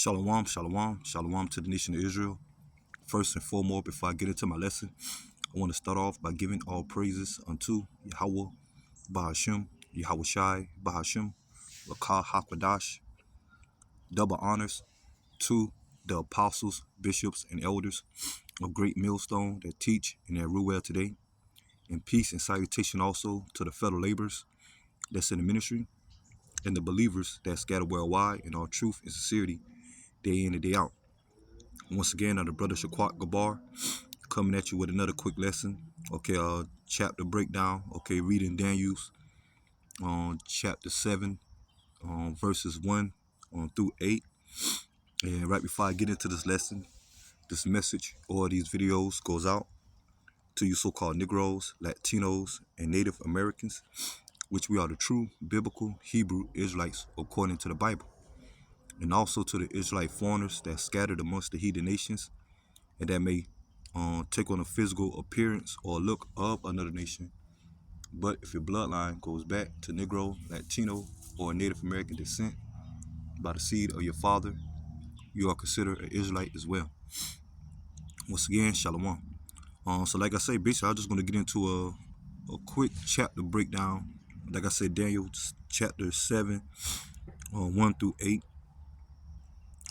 Shalom, shalom, shalom to the nation of Israel. First and foremost, before I get into my lesson, I want to start off by giving all praises unto Yahweh, Bahashim, Yahweh Shai, Bahashim, Rakah HaKodash. Double honors to the apostles, bishops, and elders of Great Millstone that teach in their Ruel today. And peace and salutation also to the fellow laborers that's in the ministry and the believers that scatter worldwide in all truth and sincerity, day in and day out. Once again, I'm the brother Shaquat Gabar, coming at you with another quick lesson. Okay, chapter breakdown. Okay, reading Daniel's chapter 7, verses 1 through 8. And right before I get into this lesson, this message or these videos goes out to you so-called Negroes, Latinos, and Native Americans, which we are the true biblical Hebrew Israelites according to the Bible. And also to the Israelite foreigners that scattered amongst the heathen nations and that may take on a physical appearance or look of another nation. But if your bloodline goes back to Negro, Latino, or Native American descent by the seed of your father, you are considered an Israelite as well. Once again, Shalom. So like I say, basically, I'm just going to get into a quick chapter breakdown. Like I said, Daniel chapter 7, 1 through 8.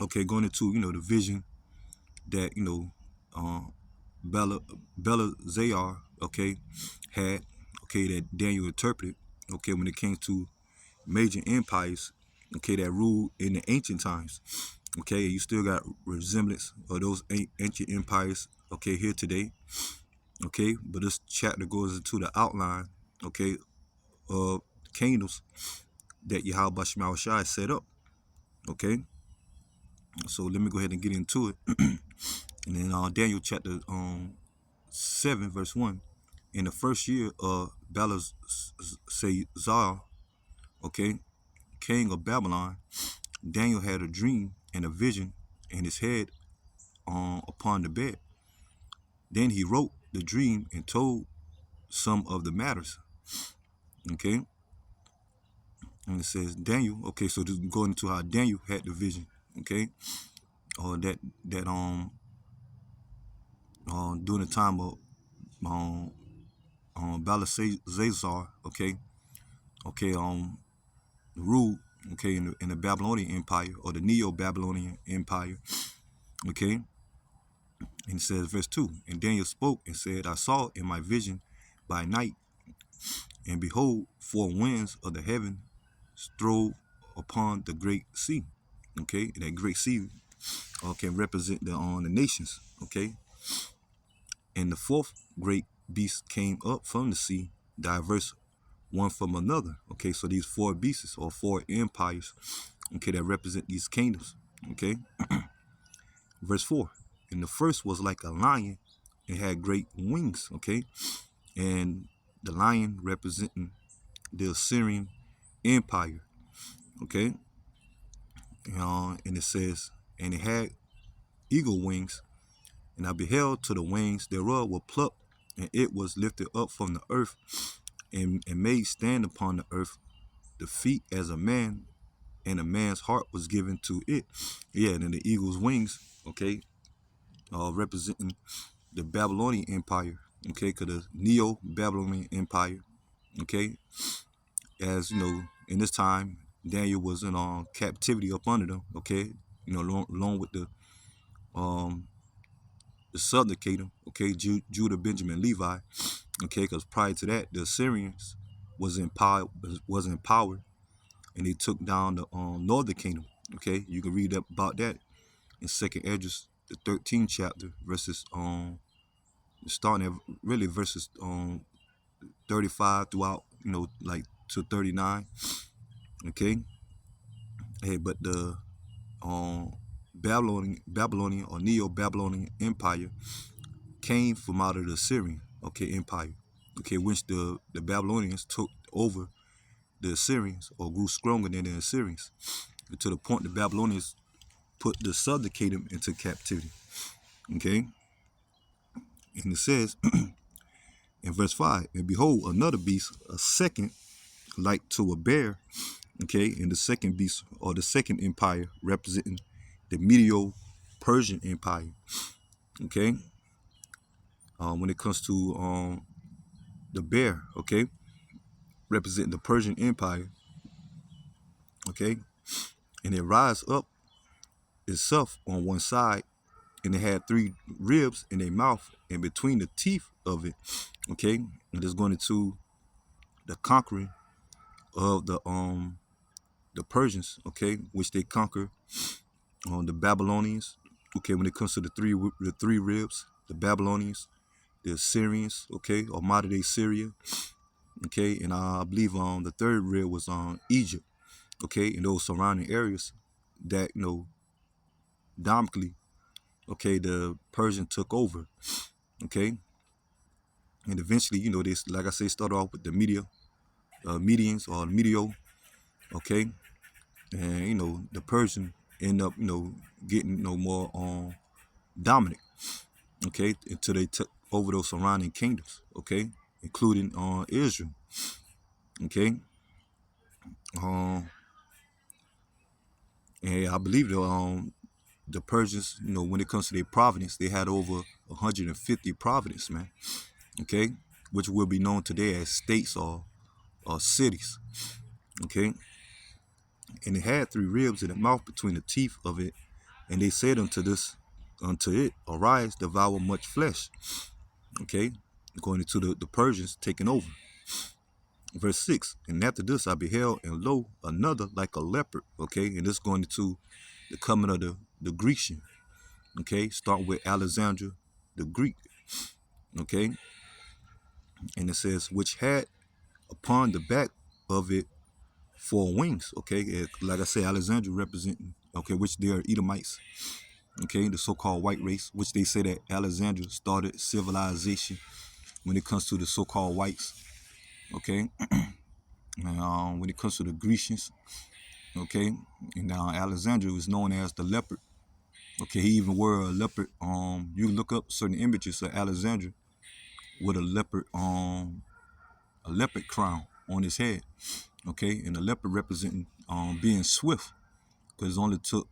Okay, going into, the vision that, Belazar, okay, had, okay, that Daniel interpreted, okay, when it came to major empires, okay, that ruled in the ancient times. Okay, you still got resemblance of those ancient empires, okay, here today. Okay, but this chapter goes into the outline, okay, of kingdoms that Yahweh Shema Shai set up. Okay, so let me go ahead and get into it. And then Daniel chapter 7 verse 1. In the first year of Belazar, okay, king of Babylon, Daniel had a dream and a vision in his head upon the bed. Then he wrote the dream and told some of the matters. Okay, and it says Daniel. Okay, so this going into how Daniel had the vision. Okay, or that during the time of Belazar. Okay, ruled, okay, in the Babylonian Empire or the Neo-Babylonian Empire. Okay, and it says verse 2, and Daniel spoke and said, I saw in my vision by night, and behold, 4 winds of the heaven strove upon the great sea. Okay, and that great sea can represent the nations. Okay, and the 4th great beast came up from the sea, diverse one from another. Okay, so these 4 beasts or 4 empires, okay, that represent these kingdoms. Okay, verse 4, and the first was like a lion and had great wings. Okay, and the lion representing the Assyrian Empire. Okay, and it says, and it had eagle wings, and I beheld to the wings thereof were plucked, and it was lifted up from the earth, and made stand upon the earth, the feet as a man, and a man's heart was given to it. Yeah, and then the eagle's wings, okay, representing the Babylonian Empire, okay, because the Neo-Babylonian Empire, okay, as you know, in this time, Daniel was in captivity up under them, okay, along with the southern kingdom, okay, Judah, Benjamin, Levi, okay, because prior to that, the Assyrians was in power, and they took down the northern kingdom. Okay, you can read up about that in 2nd Esdras, the 13th chapter, verses starting at really verses 35 throughout, like to 39. Okay, hey, but the Babylonian or Neo-Babylonian Empire came from out of the Assyrian, okay, Empire, okay, which the Babylonians took over the Assyrians or grew stronger than the Assyrians, to the point the Babylonians put the southern kingdom into captivity. Okay, and it says in verse 5, and behold, another beast, a second, like to a bear. Okay, and the second beast or the second empire representing the Medo-Persian Empire. Okay. When it comes to the bear, okay, representing the Persian Empire, okay, and it rise up itself on one side, and it had three ribs in their mouth, and between the teeth of it, okay, and it's going into the conquering of the Persians, okay, which they conquer on the Babylonians, okay. When it comes to the three ribs, the Babylonians, the Assyrians, okay, or modern day Syria, okay, and I believe the third rib was on Egypt, okay, and those surrounding areas that dominantly, okay, the Persian took over, okay, and eventually, they, like I say, started off with the Medians or Medio, okay, and the Persian end up getting more dominant, okay, until they took over those surrounding kingdoms, okay, including Israel, okay, um, and I believe the Persians, when it comes to their province, they had over 150 provinces, man, okay, which will be known today as states or cities, okay, and it had three ribs in the mouth between the teeth of it, and they said unto it, arise, devour much flesh, okay, according to the Persians taking over. Verse 6, and after this I beheld, and lo, another like a leopard, okay, and this going into the coming of the Grecian, okay, starting with Alexander the Greek, okay, and it says, which had upon the back of it four wings, okay, like I say, Alexander representing, okay, which they are Edomites, okay, the so-called white race, which they say that Alexander started civilization when it comes to the so-called whites, okay, and when it comes to the Grecians, okay, and Alexander was known as the leopard, okay, he even wore a leopard, you look up certain images of Alexander with a leopard crown on his head, okay, and the leopard representing being swift, because it only took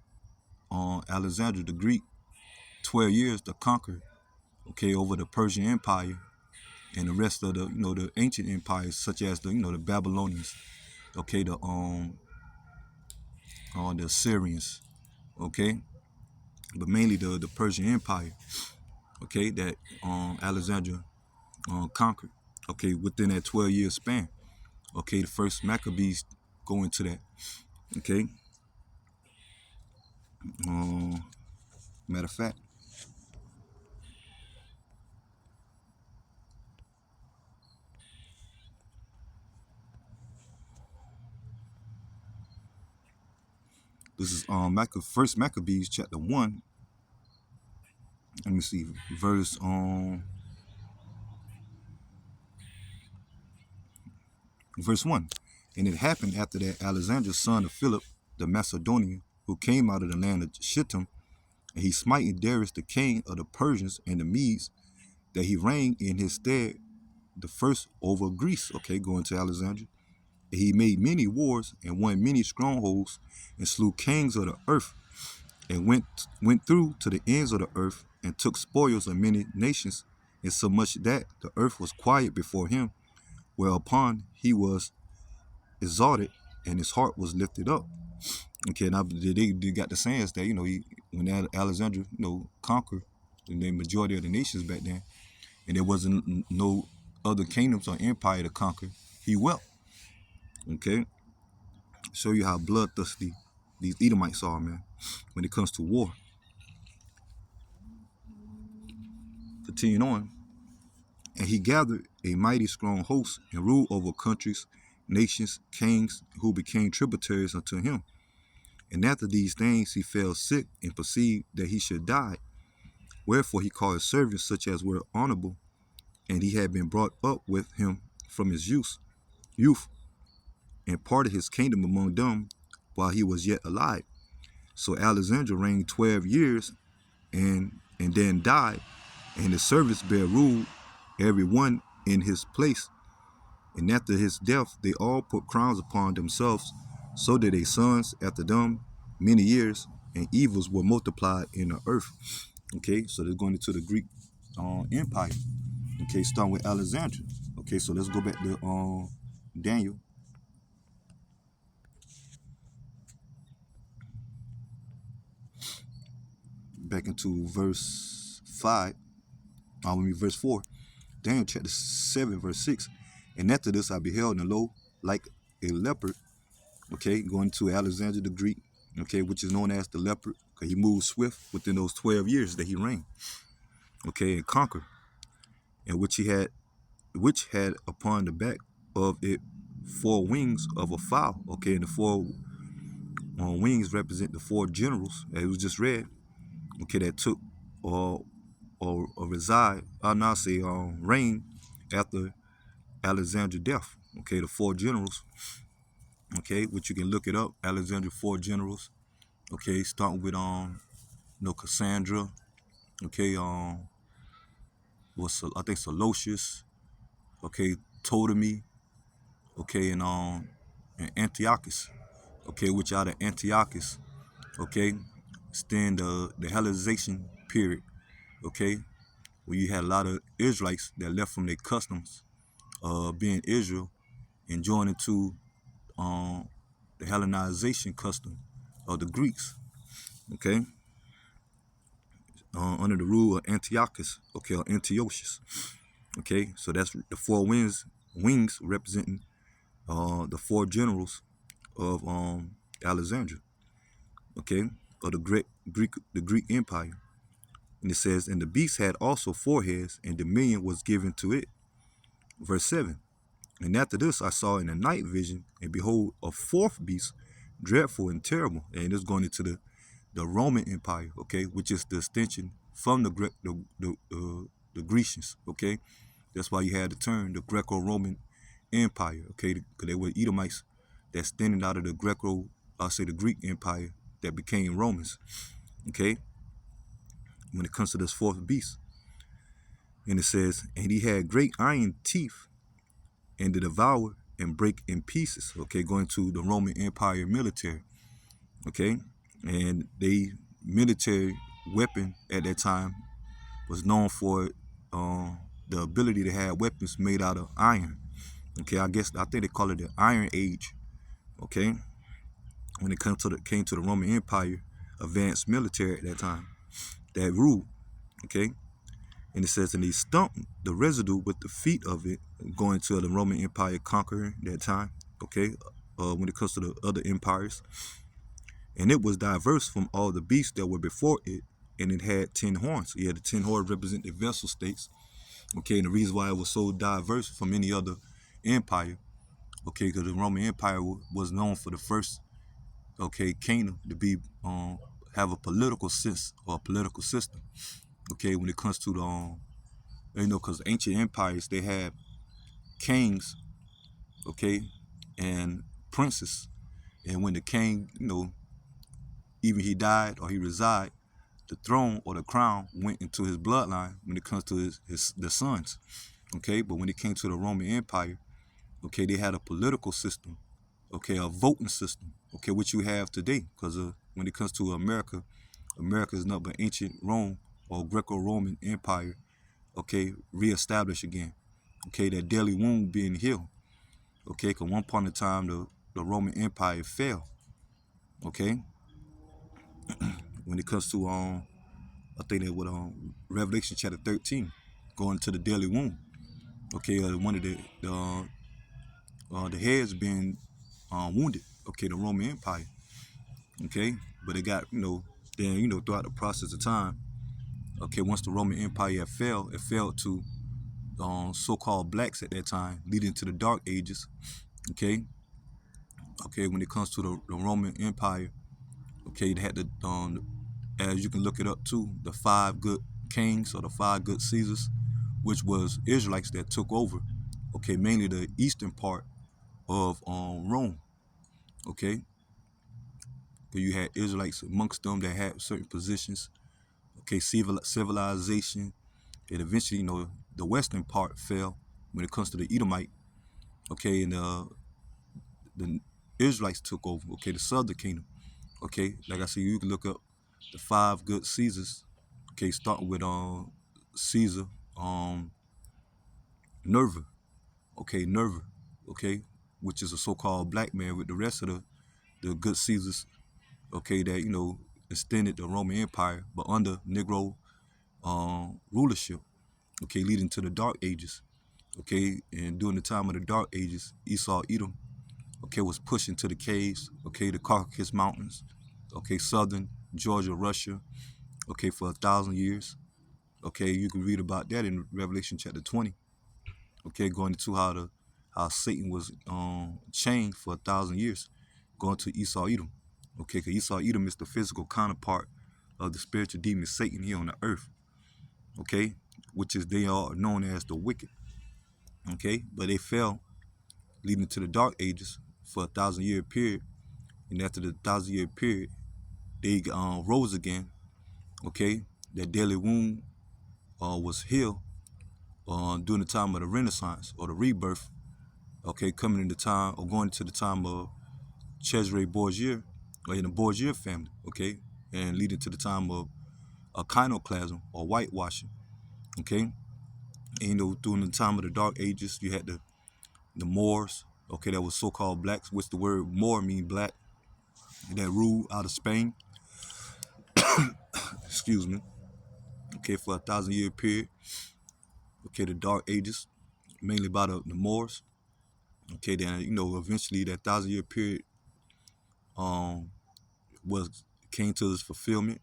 Alexander the Greek 12 years to conquer, okay, over the Persian Empire and the rest of the ancient empires, such as the Babylonians, okay, the Assyrians, okay, but mainly the Persian Empire, okay, that Alexander conquered, okay, within that 12-year span, okay. The first Maccabees go into that, okay. Matter of fact, this is first Maccabees chapter 1. Let me see, verse 1. And it happened after that Alexander, son of Philip the Macedonian, who came out of the land of Shittim, and he smited Darius the king of the Persians and the Medes, that he reigned in his stead the first over Greece, okay, going to Alexander. And he made many wars and won many strongholds and slew kings of the earth, and went through to the ends of the earth and took spoils of many nations, insomuch that the earth was quiet before him, whereupon he was exalted and his heart was lifted up. Okay, now they got the sayings that when Alexander conquered the majority of the nations back then, and there wasn't no other kingdoms or empire to conquer, he wept. Okay, show you how bloodthirsty these Edomites are, man, when it comes to war. Continuing on, and he gathered a mighty strong host and ruled over countries, nations, kings, who became tributaries unto him. And after these things he fell sick and perceived that he should die. Wherefore he called his servants, such as were honorable, and he had been brought up with him from his youth, and parted his kingdom among them while he was yet alive. So Alexander reigned 12 years and then died, and his servants bare rule, every one in his place. And after his death they all put crowns upon themselves, so did their sons after them many years. and evils were multiplied in the earth. Okay, so they're going into the Greek Empire. Okay, starting with Alexandria. Okay, so let's go back to Daniel, back into verse 5. Verse 4. Daniel chapter 7, verse 6. And after this I beheld, and lo, like a leopard, okay, going to Alexander the Greek, okay, which is known as the leopard, because he moved swift within those 12 years that he reigned, okay, and conquered, and which had upon the back of it 4 wings of a fowl, okay, and the 4 wings represent the 4 generals, as it was just read, okay, that took or reside, I'll now say reign after Alexander's death, okay, the 4 generals, okay, which you can look it up, Alexander 4 generals, okay, starting with Cassandra, okay, was I think Seleucus, okay, Ptolemy, okay, and Antiochus, okay, which out of Antiochus, okay, stand the Hellenization period, okay, where you had a lot of Israelites that left from their customs, being Israel, and joined into the Hellenization custom of the Greeks, okay, under the rule of Antiochus, okay, or Antiochus, okay, so that's the 4 wings representing the 4 generals of Alexandria, okay, of the Greek Empire. And it says, and the beast had also 4 heads, and dominion was given to it. Verse 7. And after this I saw in the night vision, and behold, a 4th beast, dreadful and terrible. And it's going into the Roman Empire, okay, which is the extension from the Grecians, okay. That's why you had the term the Greco-Roman Empire, okay, because they were Edomites that standing out of the the Greek Empire that became Romans, okay, when it comes to this 4th beast. And it says, and he had great iron teeth, and to devour and break in pieces, okay, going to the Roman Empire military, okay, and they military weapon at that time was known for the ability to have weapons made out of iron, okay, I think they call it the Iron Age, okay, when it came to the Roman Empire, advanced military at that time, that ruled, okay, and it says, and he stumped the residue with the feet of it, going to the Roman Empire conquering that time, okay, when it comes to the other empires, and it was diverse from all the beasts that were before it, and it had 10 horns. Yeah, the 10 horns represent the vessel states, okay, and the reason why it was so diverse from any other empire, okay, because the Roman Empire was known for the first, okay, kingdom to be have a political sense or a political system, okay, when it comes to the because ancient empires, they had kings, okay, and princes, and when the king, even he died or he resided, the throne or the crown went into his bloodline when it comes to the sons, okay, but when it came to the Roman Empire, okay, they had a political system, okay, a voting system, okay, which you have today, because when it comes to America is not but ancient Rome or Greco-Roman Empire, okay, reestablished again, okay, that daily wound being healed, okay, because one point in time the Roman Empire fell, okay, when it comes to I think that with Revelation chapter 13, going to the daily wound, okay, one of the heads being wounded, okay, the Roman Empire, okay, but it got then throughout the process of time, okay, once the Roman Empire fell, it fell to so-called blacks at that time, leading to the Dark Ages, okay. Okay, when it comes to the Roman Empire, okay, they had the as you can look it up too, the 5 good kings or the 5 good Caesars, which was Israelites that took over, okay, mainly the eastern part of Rome, okay. You had Israelites amongst them that had certain positions, okay, civilization, and eventually, the western part fell when it comes to the Edomite, okay, and the Israelites took over, okay, the southern kingdom, Okay, like I said, you can look up the 5 good Caesars. Okay, starting with Caesar, um Nerva. Okay, Nerva. Okay, which is a so-called black man with the rest of the good Caesars. Okay, that extended the Roman Empire, but under Negro rulership. Okay, leading to the Dark Ages. Okay, and during the time of the Dark Ages, Esau Edom, okay, was pushed into the caves, okay, the Caucasus Mountains, okay, southern Georgia, Russia, okay, for 1,000 years. Okay, you can read about that in Revelation chapter 20. Okay, going into how Satan was chained for 1,000 years, going to Esau Edom. Okay, because Esau Edom is the physical counterpart of the spiritual demon Satan here on the earth. Okay, which is they are known as the wicked. Okay, but they fell, leading to the Dark Ages for 1,000 year period, and after the 1,000 year period, they rose again. Okay, that deadly wound was healed during the time of the Renaissance or the rebirth. Okay, coming in the time or going to the time of Cesare Borgia, or in the Borgia family. Okay, and leading to the time of iconoclasm or whitewashing. Okay, and during the time of the Dark Ages, you had the Moors. Okay, that was so-called blacks, which the word Moor mean black, that ruled out of Spain. Excuse me. Okay, for 1,000 year period. Okay, the Dark Ages, mainly by the Moors. Okay, then eventually that 1,000 year period um was came to its fulfillment.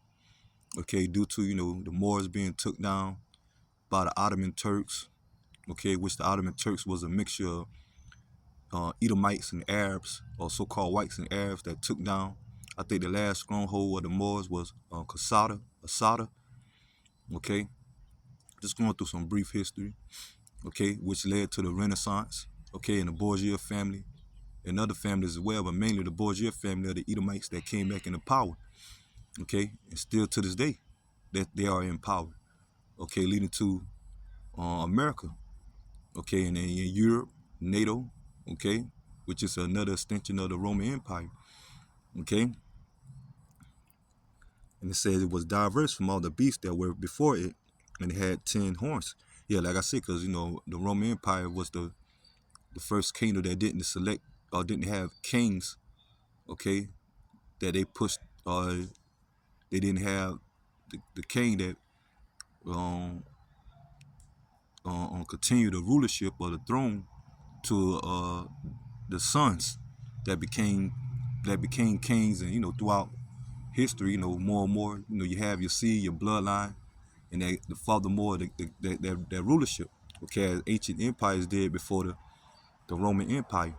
Okay, due to the Moors being took down by the Ottoman Turks. Okay, which the Ottoman Turks was a mixture of Edomites and Arabs, or so-called whites and Arabs that took down. I think the last stronghold of the Moors was Asada. Okay, just going through some brief history. Okay, which led to the Renaissance. Okay, and the Borgia family and other families as well, but mainly the Borgia family of the Edomites that came back into power. Okay, and still to this day, that they are in power. Okay, leading to America. Okay, and then in Europe, NATO. Okay, which is another extension of the Roman Empire. Okay, and it says it was diverse from all the beasts that were before it, and it had 10 horns. Yeah, like I said, because the Roman Empire was the first kingdom that didn't select or didn't have kings. Okay, that they pushed. They didn't have the king that um, continued the rulership of the throne to the sons that became kings, and throughout history, more and more, you have your seed, your bloodline, and that the furthermore that rulership. Okay, as ancient empires did before the Roman Empire.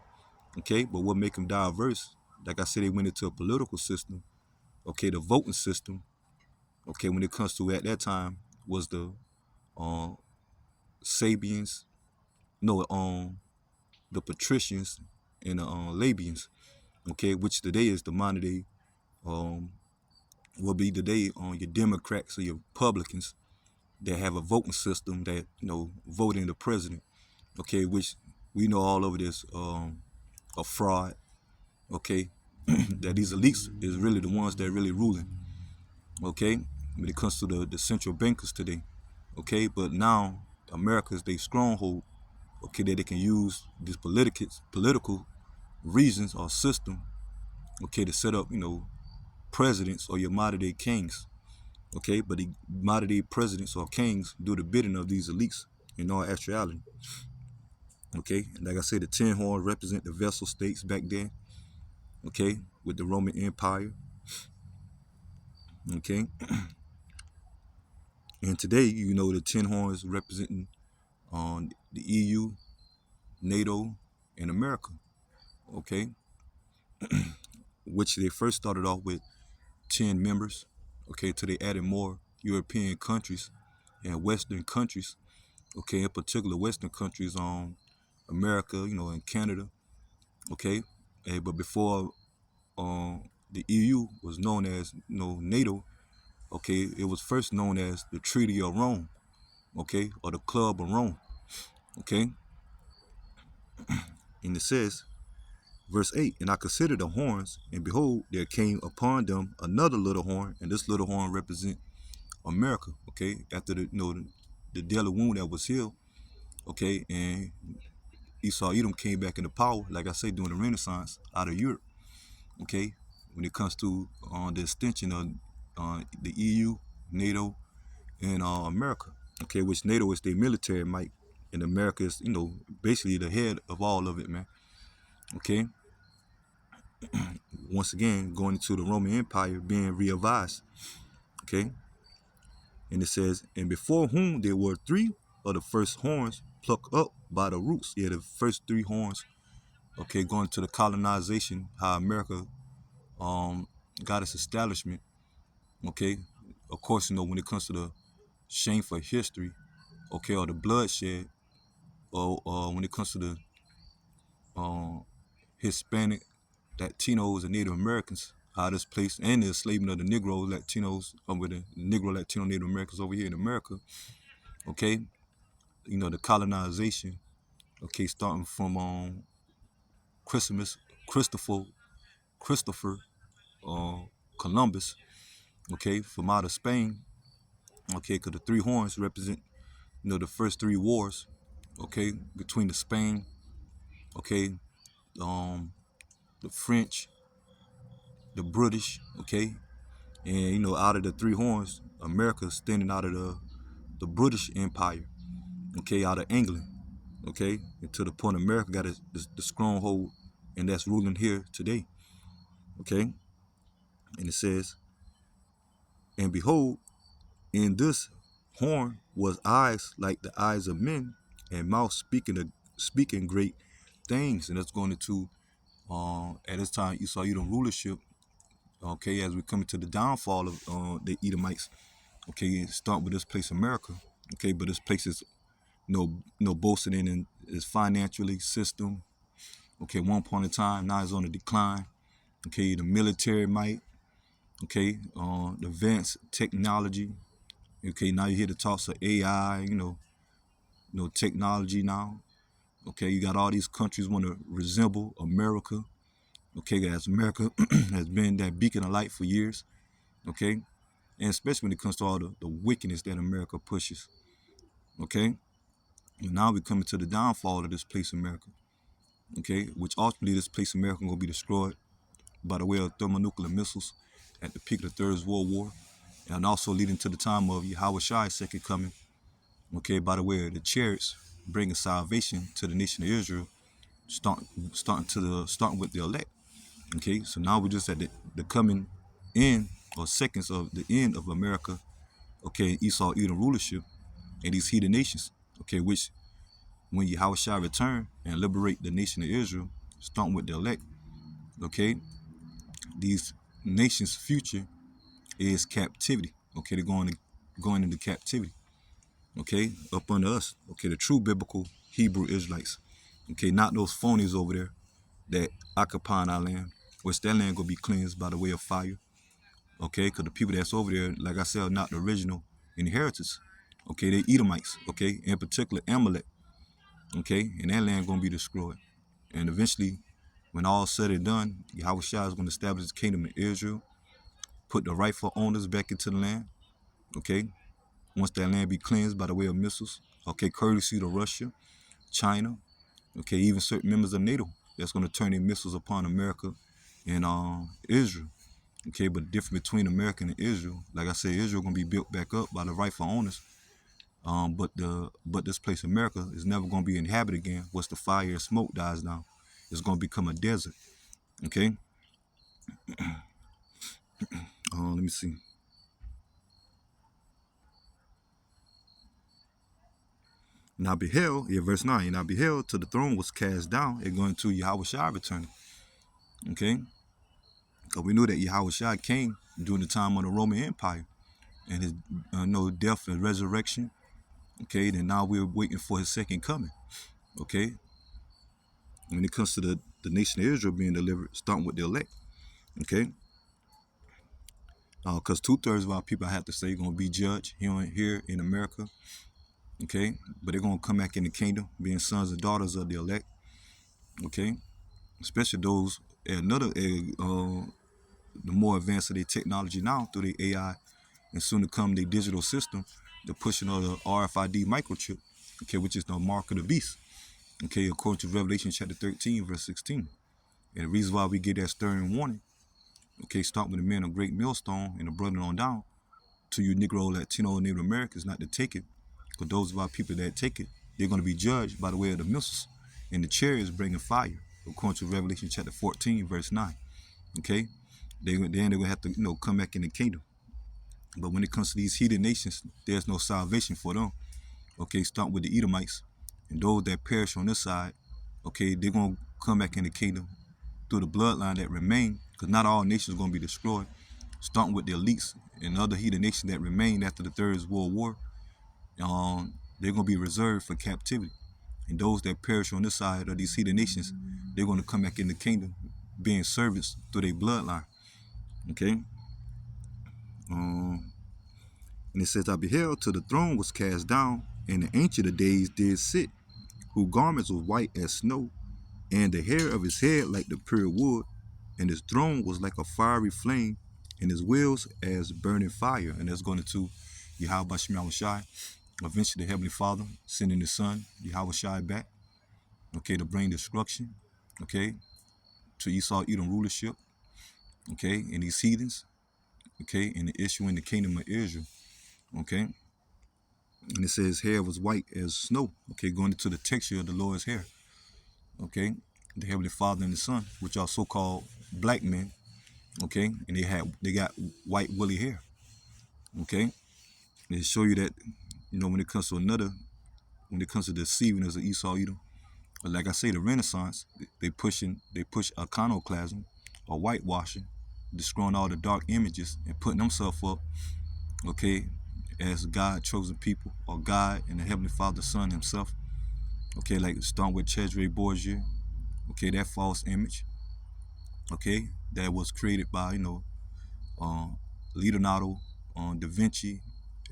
Okay, but what make them diverse? Like I said, they went into a political system. Okay, the voting system. Okay, when it comes to at that time was the uh, Sabians, no, the patricians and the Labians. Okay, which today is the modern day, um, will be today on your Democrats or your Republicans that have a voting system that voting the president. Okay, which we know all over this a fraud. Okay, that these elites is really the ones that are really ruling. Okay, when it comes to the central bankers today. Okay, but now America is their stronghold. Okay, that they can use these political reasons or system. Okay, to set up presidents or your modern day kings. Okay, but the modern day presidents or kings do the bidding of these elites in all actuality. Okay, and like I said, the 10 horns represent the vessel states back then. Okay, with the Roman Empire. Okay, and today, the 10 horns representing the EU, NATO, and America. Okay, which they first started off with 10 members. Okay, till they added more European countries and Western countries. Okay, in particular Western countries on America, and Canada. Okay, but before the EU was known as NATO. Okay, it was first known as the Treaty of Rome. Okay, or the Club of Rome. Okay, and it says Verse 8, and I considered the horns, and behold, there came upon them another little horn, and this little horn represent America, okay? After the deadly wound that was healed, okay, and Esau Edom came back into power, like I say, during the Renaissance out of Europe, okay? When it comes to the extension of the EU, NATO, and America, okay, which NATO is their military might, and America is, basically the head of all of it, man, okay? Once again, going into the Roman Empire being revised, okay? And it says, and before whom there were three of the first horns plucked up by the roots. Yeah, the first three horns, okay, going to the colonization, how America got its establishment, okay? Of course, when it comes to the shameful history, okay, or the bloodshed, or when it comes to the Hispanic, Latinos, and Native Americans, how this place, and the enslavement of the Negro Latinos, with the Negro Latino Native Americans over here in America, okay? The colonization, okay, starting from Christopher Christopher uh, Columbus, okay, from out of Spain, okay, because the three horns represent, the first three wars, okay, between the Spain, okay, um, the French, the British, okay, and out of the three horns, America standing out of the British Empire, okay, out of England, okay, and to the point America got the stronghold, and that's ruling here today, okay, and it says, and behold, in this horn was eyes like the eyes of men, and mouth speaking great things, and that's going into at this time Esau Edom rulership. Okay, as we come into the downfall of the Edomites. Okay, start with this place America. Okay, but this place is no boasting in its financially system. Okay, one point in time now it's on a decline. Okay, the military might. Okay, the advanced technology. Okay, now you hear the talks of AI. Technology now. Okay, you got all these countries want to resemble America. Okay, as America has been that beacon of light for years. Okay, and especially when it comes to all the wickedness that America pushes. Okay, and now we're coming to the downfall of this place America. Okay, which ultimately this place America gonna be destroyed by the way of thermonuclear missiles at the peak of the Third World War, and also leading to the time of Yahweh Shai's second coming. Okay, by the way of the chariots bringing salvation to the nation of Israel, starting with the elect. Okay, so now we're just at the coming end or seconds of the end of America. Okay, Esau Edom rulership and these heathen nations. Okay, which when Yahweh shall return and liberate the nation of Israel, starting with the elect. Okay, these nations' future is captivity. Okay, they're going into captivity. Okay, up under us. Okay, the true biblical Hebrew Israelites. Okay, not those phonies over there that occupy our land, which that land gonna be cleansed by the way of fire. Okay, because the people that's over there, like I said, are not the original inheritance. Okay, they Edomites. Okay, in particular Amalek. Okay, and that land gonna be destroyed. And eventually, when all said and done, Yahweh Shai is gonna establish the kingdom of Israel, put the rightful owners back into the land. Okay, once that land be cleansed by the way of missiles. Okay, courtesy to Russia, China. Okay, even certain members of NATO that's gonna turn their missiles upon America and Israel. Okay, but the difference between America and Israel, like I said, Israel gonna be built back up by the rightful owners. But this place America is never gonna be inhabited again. Once the fire and smoke dies down, it's gonna become a desert. Okay. Let me see. And I beheld, verse 9, and I beheld till the throne was cast down, it going to Yahweh Shai returning. Okay. Because we knew that Yahweh Shai came during the time of the Roman Empire and his death and resurrection. Okay, then now we're waiting for his second coming. Okay. When it comes to the nation of Israel being delivered, starting with the elect. Okay. Because 2/3 of our people, I have to say, going to be judged here in America. Okay. But they're going to come back in the kingdom, being sons and daughters of the elect. Okay. especially those at the more advanced of their technology now through the AI and soon to come the digital system, the pushing of the RFID microchip, okay, which is the mark of the beast, okay, according to Revelation chapter 13, verse 16. And the reason why we get that stern warning, okay, start with the men of Great Millstone and the brother on down, to you Negro, Latino, and Native Americans not to take it, because those of our people that take it, they're going to be judged by the way of the missiles, and the chariots bringing fire, according to Revelation chapter 14, verse 9, okay? Then they're going to have to, come back in the kingdom. But when it comes to these heathen nations, there's no salvation for them. Okay, start with the Edomites and those that perish on this side. Okay, they're going to come back in the kingdom through the bloodline that remain, because not all nations are going to be destroyed. Starting with the elites and other heathen nations that remain after the Third World War, they're going to be reserved for captivity. And those that perish on this side of these heathen nations, they're going to come back in the kingdom, being servants through their bloodline. Okay. And it says, I beheld till the throne was cast down, and the Ancient of Days did sit, whose garments were white as snow, and the hair of his head like the pure wood, and his throne was like a fiery flame, and his wheels as burning fire. And that's going to Yahweh Shema Shai, eventually the Heavenly Father sending his Son, Yahweh Shai, back, okay, to bring destruction, okay, to Esau Edom rulership, okay, and these heathens, okay, and the issue in the kingdom of Israel, okay. And it says hair was white as snow, okay, going into the texture of the Lord's hair, okay, the Heavenly Father and the Son, which are so-called black men, okay, and they got white woolly hair, okay. And they show you that, when it comes to the deceiving of Esau Edom, but like I say, the Renaissance, they push iconoclasm or whitewashing, destroying all the dark images and putting themselves up, okay, as God chosen people, or God and the Heavenly Father, Son himself, okay, like starting with Cesare Borgia, okay, that false image, okay, that was created by, Leonardo, Da Vinci,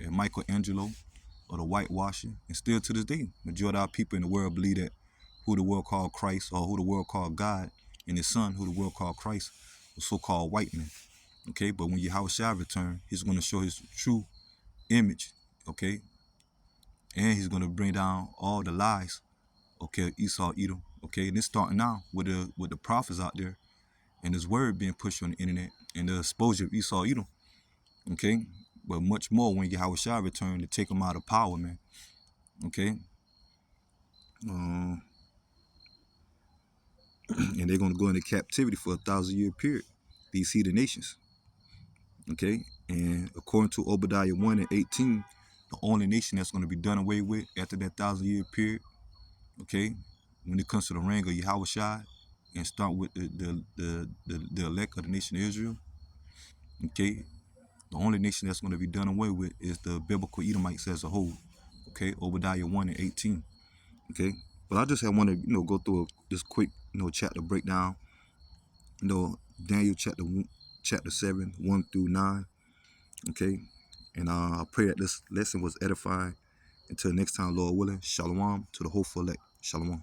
and Michelangelo, or the whitewashing, and still to this day, majority of our people in the world believe that who the world called Christ, or who the world called God, and his Son, who the world called Christ, was so-called white men, okay, but when Yahweh shall return, he's going to show his true image, okay, and he's going to bring down all the lies, okay, Esau Edom, okay, and it's starting now with the prophets out there, and his word being pushed on the internet, and the exposure of Esau Edom, okay, but much more when Yahweh shall return to take them out of power, man, okay, and they're going to go into captivity for 1,000-year period, these heathen nations, okay, and according to Obadiah 1 and 18, the only nation that's going to be done away with after that 1,000-year period, okay, when it comes to the reign of Yahweh Shai, and start with the elect of the nation of Israel, okay, the only nation that's going to be done away with is the biblical Edomites as a whole, okay, Obadiah 1 and 18, okay. But I just want to, go through this quick, chapter breakdown, Daniel chapter 7, 1 through 9, okay. And I pray that this lesson was edifying. Until next time, Lord willing, shalom to the hopeful elect. Shalom.